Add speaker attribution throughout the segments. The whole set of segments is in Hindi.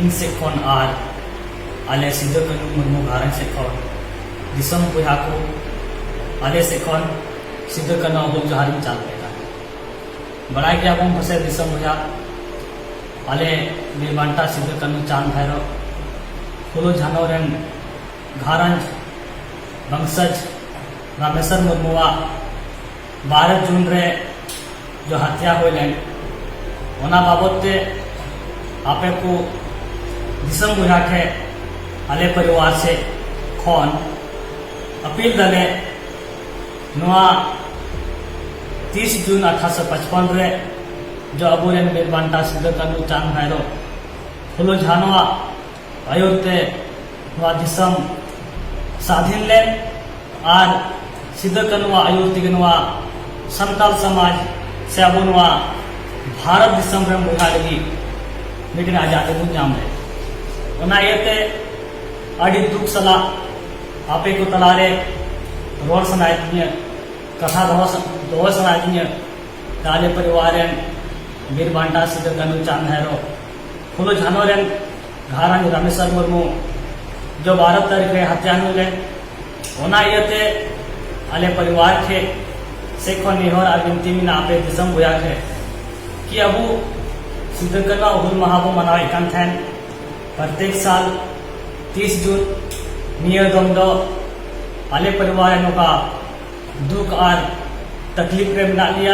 Speaker 1: इन से खन और आले सिदो कानू मुर्मू घारन से खन दिसम बुहा को आले से खन सिदो कानू अब जोहारिन चाल पेगा बड़ाई गया बम फसे दिसम बुहा आले बीरबांटा सिदो कानू चांद भैरव फुलो झानो रेन घारन वंशज रामेश्वर मुर्मुआ 12 जून रे जो हत्या हुई ओना बाबते आपे को दिसम बुहा के आले परिवार से खन अपील दले 30 जून 1855 रे जो अबुरेन बीरबांटा सिदो कानू चांद भैरव फुलो झानो अयोध्या दिसम स्वाधीन ले और सिदो कानू अयोध्या संताल समाज से अब भारत दिसम रे बुहा लगी लेकिन आजादी को नाम है ओना येते अड़ी दुख सला आपे को तलारे रोड सनाइए कथा दो सनाइए ताले परिवार बीरबांटा सिदो कानू चांद भैरव फुलो झानो रेन घारन रामेश्वर मुर्मू जो 12 तारीख रे हत्या हुई ओना येते आले परिवार के सेखो निहोर और विनती में आपे दिसम बुया के कि अबू सिदो कानू हुल महाबो मनावे कान थैन प्रत्येक साल 30 जून नियदम दो आले परिवार का दुख और तकलीफ रे बना लिया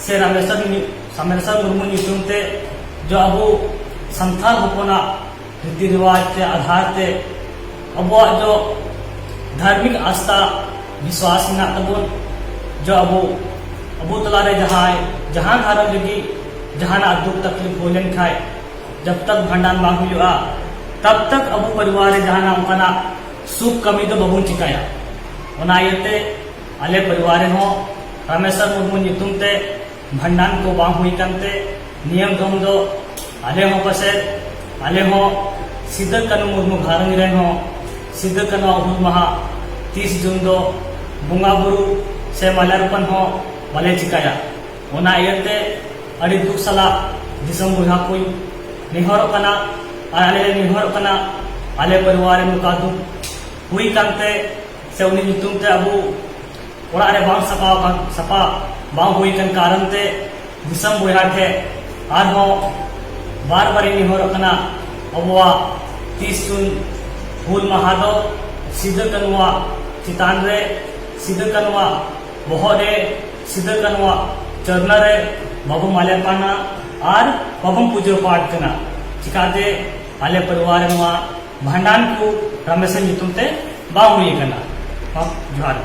Speaker 1: से रामेश्वर मुर्मू नितुमते जो अबू संथाल होपना रीति रिवाज के आधार से अब जो धार्मिक आस्था विश्वास ना तबुन जो अबू तलारे जहाँ घारन लगी जहाँ दुख तकलीफ हो लेन खाए जब तक भंडान बांग हुआ तब तक अबू परिवार जहाँ उनका सुख कमी तो बबून चिकाया ओना येते आले परिवार हो रामेश्वर मुर्मू नितुमते भंडान को बांग हुई कंते नियम गम दो आले हो पसे आले हो सिदो कानू मुर्मू घारन रेन हो सिदो कानू हुल महा 30 जून दो बुंगा बुरु से माल्यार्पण हो वाले चिकाया ओना येते अड़ी दुख सला दिसम बुहा कोई निहोर कना आले निहोर कना आले परिवार नुका दुख हुई कांते से उनी नितुम ते अबू ओड़ा रे बांग सपा बांग हुई कन कारण ते दिसम बुहा के आर हो बार बार निहोर कना अबुआ 30 जून हुल महा दो सिदो कानू चितान रे सिदो कानू बहरे सिदो कानू चरण रे बाबू माल्यार्पण और बाबू पूजो पाठ करना चिकाते आले परिवार भंडान को रामेश्वर नितुमते बाहुई करना जोहार।